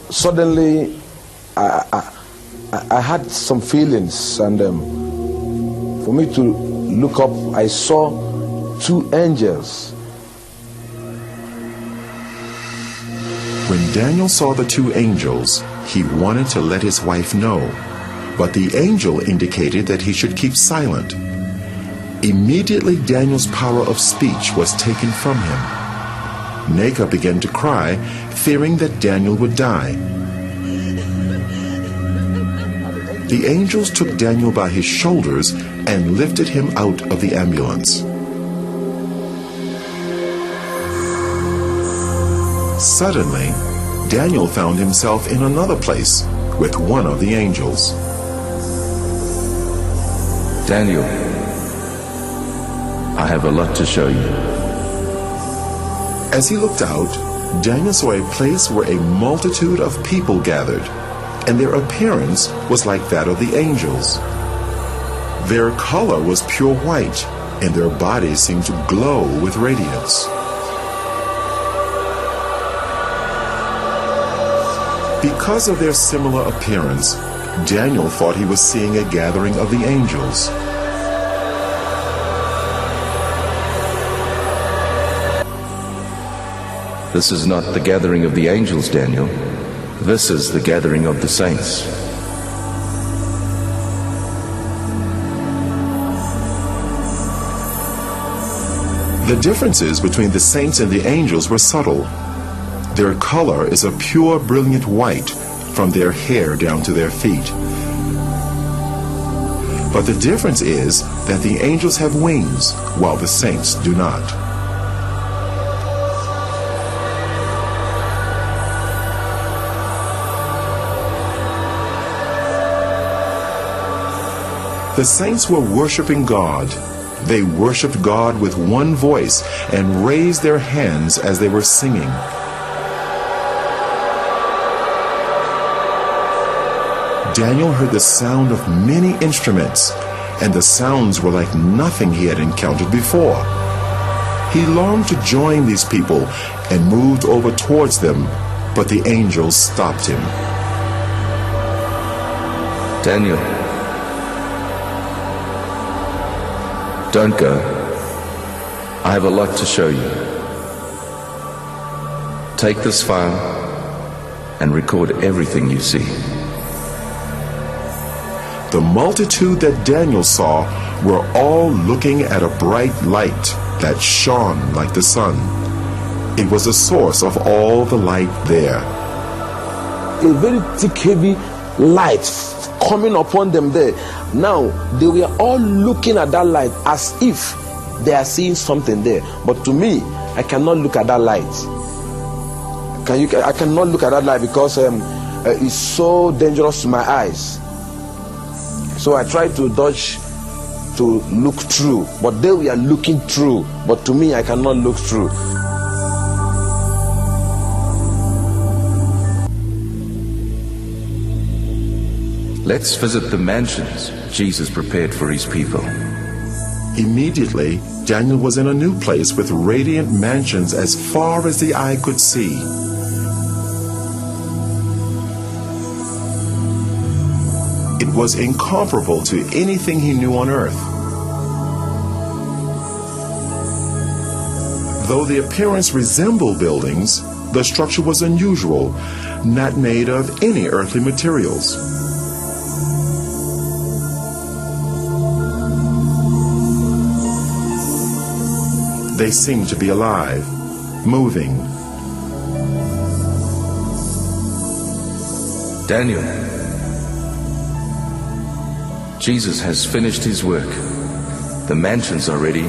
Suddenly, I had some feelings, and for me to look up, I saw two angels. When Daniel saw the two angels, he wanted to let his wife know, but the angel indicated that he should keep silent. Immediately, Daniel's power of speech was taken from him. Neka began to cry, fearing that Daniel would die. The angels took Daniel by his shoulders and lifted him out of the ambulance. Suddenly, Daniel found himself in another place with one of the angels. Daniel, I have a lot to show you. As he looked out, Daniel saw a place where a multitude of people gathered, and their appearance was like that of the angels. Their color was pure white, and their bodies seemed to glow with radiance. Because of their similar appearance, Daniel thought he was seeing a gathering of the angels. This is not the gathering of the angels, Daniel. This is the gathering of the saints. The differences between the saints and the angels were subtle. Their color is a pure, brilliant white from their hair down to their feet. But the difference is that the angels have wings, while the saints do not. The saints were worshiping God. They worshiped God with one voice and raised their hands as they were singing. Daniel heard the sound of many instruments, and the sounds were like nothing he had encountered before. He longed to join these people and moved over towards them, but the angels stopped him. Daniel, don't go. I have a lot to show you. Take this file and record everything you see. The multitude that Daniel saw were all looking at a bright light that shone like the sun. It was the source of all the light there. A very thick, heavy light coming upon them there. Now, they were all looking at that light as if they are seeing something there. But to me, I cannot look at that light. I cannot look at that light because it's so dangerous to my eyes. So I try to dodge to look through, but they were looking through. But to me, I cannot look through. Let's visit the mansions Jesus prepared for his people. Immediately, Daniel was in a new place with radiant mansions as far as the eye could see. It was incomparable to anything he knew on earth. Though the appearance resembled buildings, the structure was unusual, not made of any earthly materials. They seemed to be alive, moving. Daniel, Jesus has finished his work. The mansions are ready,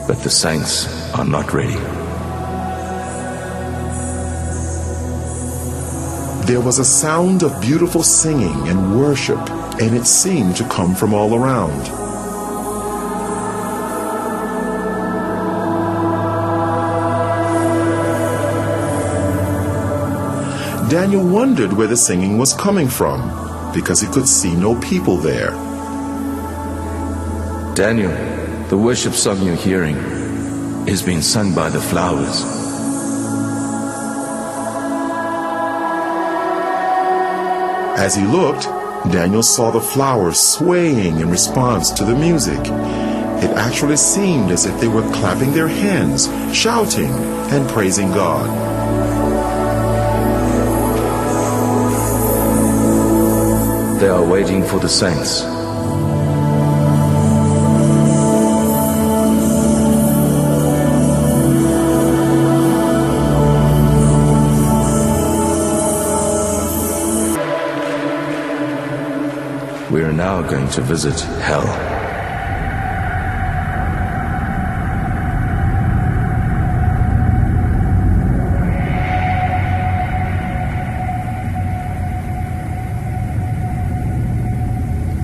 but the saints are not ready. There was a sound of beautiful singing and worship, and it seemed to come from all around. Daniel wondered where the singing was coming from. because he could see no people there. Daniel, the worship song you're hearing is being sung by the flowers. As he looked, Daniel saw the flowers swaying in response to the music. It actually seemed as if they were clapping their hands, shouting, and praising God. They are waiting for the saints. We are now going to visit hell.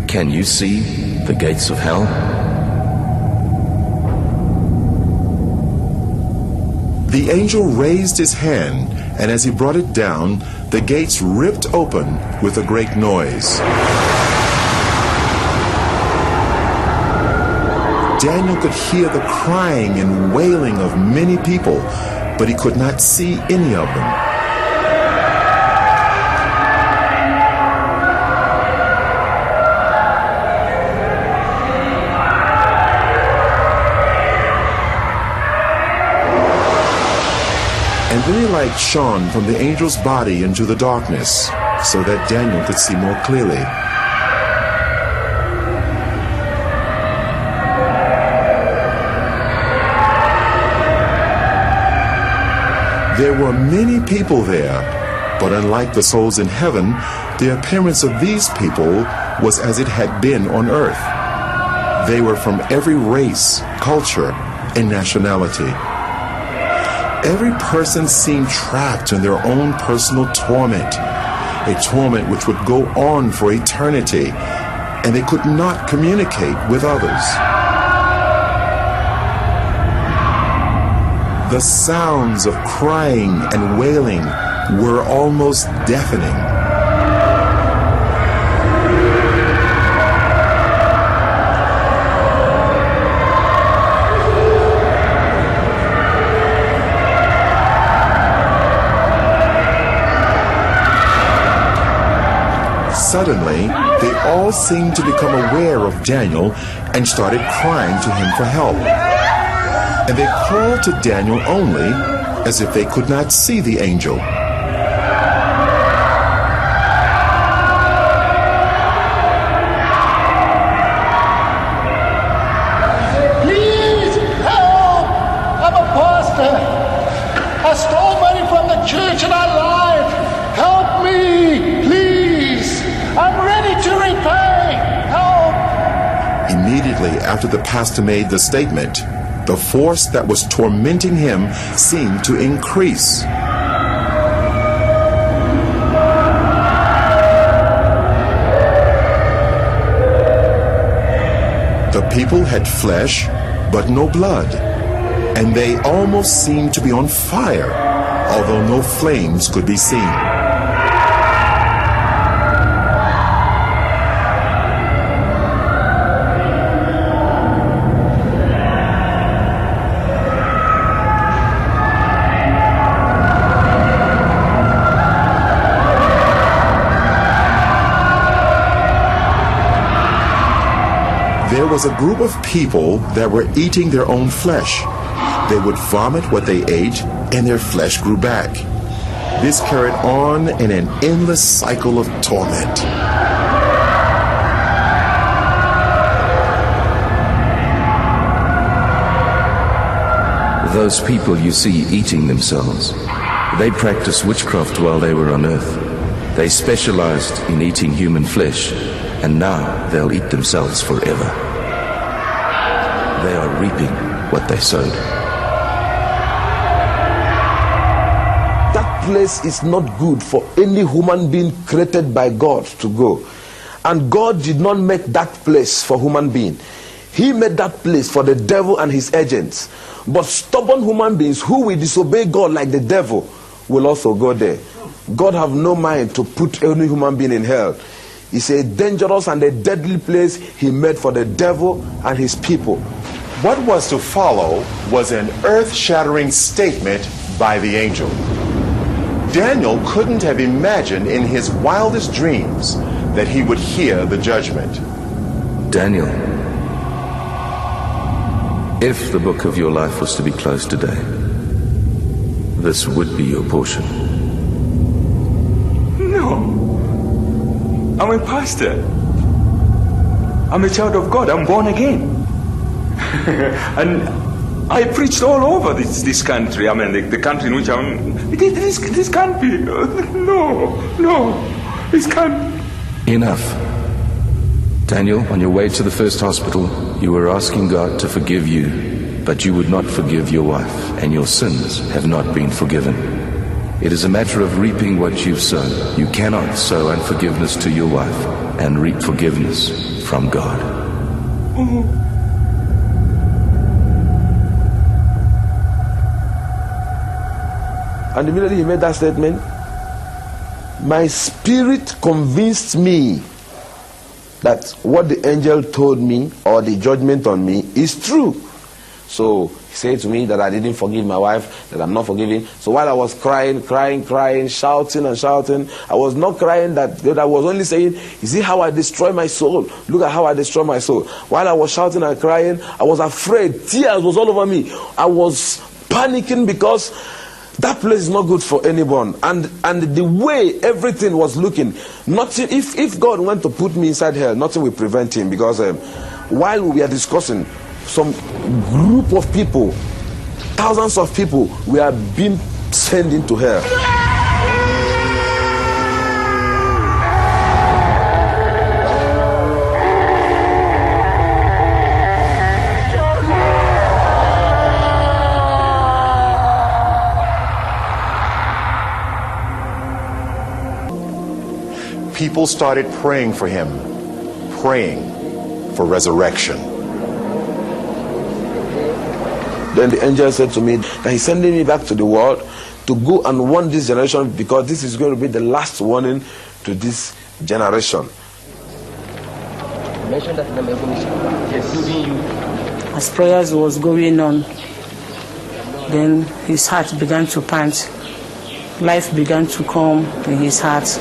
Can you see the gates of hell? The angel raised his hand, and as he brought it down, the gates ripped open with a great noise. Daniel could hear the crying and wailing of many people, but he could not see any of them. And then a light shone from the angel's body into the darkness, so that Daniel could see more clearly. There were many people there, but unlike the souls in heaven, the appearance of these people was as it had been on earth. They were from every race, culture, and nationality. Every person seemed trapped in their own personal torment, a torment which would go on for eternity, and they could not communicate with others. The sounds of crying and wailing were almost deafening. Suddenly, they all seemed to become aware of Daniel and started crying to him for help. And they called to Daniel only as if they could not see the angel. Please help! I'm a pastor. I stole money from the church and I lied. Help me, please. I'm ready to repay. Help! Immediately after the pastor made the statement, the force that was tormenting him seemed to increase. The people had flesh, but no blood, and they almost seemed to be on fire, although no flames could be seen. There was a group of people that were eating their own flesh. They would vomit what they ate, and their flesh grew back. This carried on in an endless cycle of torment. Those people you see eating themselves, they practiced witchcraft while they were on earth. They specialized in eating human flesh, and now they'll eat themselves forever. They are reaping what they sowed. That place is not good for any human being created by God to go. And God did not make that place for human being. He made that place for the devil and his agents. But stubborn human beings who will disobey God like the devil will also go there. God have no mind to put any human being in hell. It's a dangerous and a deadly place he made for the devil and his people. What was to follow was an earth-shattering statement by the angel. Daniel couldn't have imagined in his wildest dreams that he would hear the judgment. Daniel, if the book of your life was to be closed today, this would be your portion. No. I'm a pastor. I'm a child of God. I'm born again. And I preached all over this country. I mean, the country in which I'm... This can't be. No. This can't... Enough. Daniel, on your way to the first hospital, you were asking God to forgive you, but you would not forgive your wife, and your sins have not been forgiven. It is a matter of reaping what you've sown. You cannot sow unforgiveness to your wife and reap forgiveness from God. And immediately he made that statement, my spirit convinced me that what the angel told me, or the judgment on me, is true. So he said to me that I didn't forgive my wife, that I'm not forgiving. So while I was crying, shouting, I was not crying that I was only saying, you see how I destroy my soul? Look at how I destroy my soul. While I was shouting and crying, I was afraid. Tears was all over me. I was panicking because that place is not good for anyone. And the way everything was looking, nothing, if God went to put me inside hell, nothing will prevent him. Because while we are discussing, some group of people, thousands of people, were being sent into hell. People started praying for him, praying for resurrection. Then the angel said to me that he's sending me back to the world to go and warn this generation, because this is going to be the last warning to this generation. As prayers was going on, then his heart began to pant. Life began to come in his heart.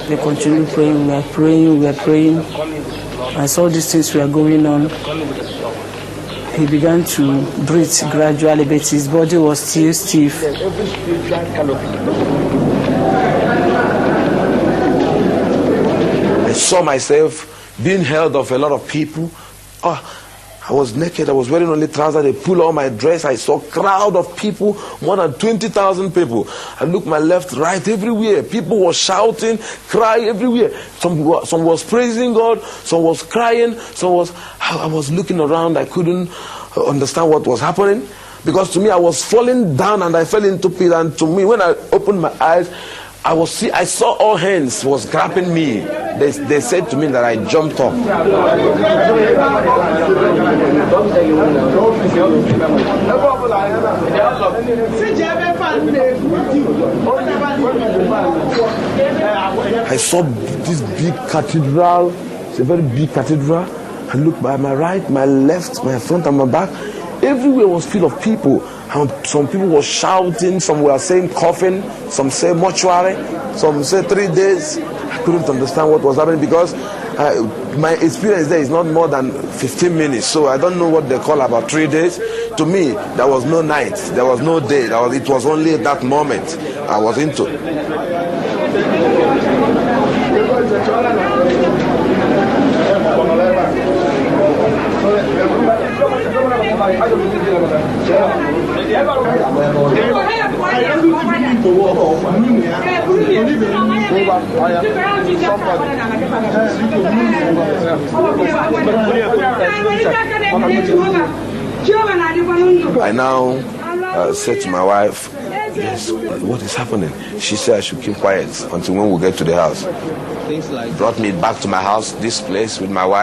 We continued praying, we were praying. As all these things were going on, he began to breathe gradually, but his body was still stiff. I saw myself being held of a lot of people. I was naked, I was wearing only trousers, they pulled all my dress. I saw a crowd of people, more than 20,000 people. I looked my left, right, everywhere. People were shouting, crying everywhere. Some was praising God, some was crying, I was looking around, I couldn't understand what was happening. Because to me, I was falling down and I fell into pit. And to me, when I opened my eyes, I saw all hands was grabbing me. They said to me that I jumped up. I saw this big cathedral. It's a very big cathedral. I looked by my right, my left, my front and my back. Everywhere was full of people. And some people were shouting, some were saying coffin, some say mortuary, some say 3 days. I couldn't understand what was happening because my experience there is not more than 15 minutes. So I don't know what they call about 3 days. To me, there was no night, there was no day. It was only that moment I was into. I now said to my wife, yes, what is happening? She said I should keep quiet until when we get to the house. Brought me back to my house, this place with my wife.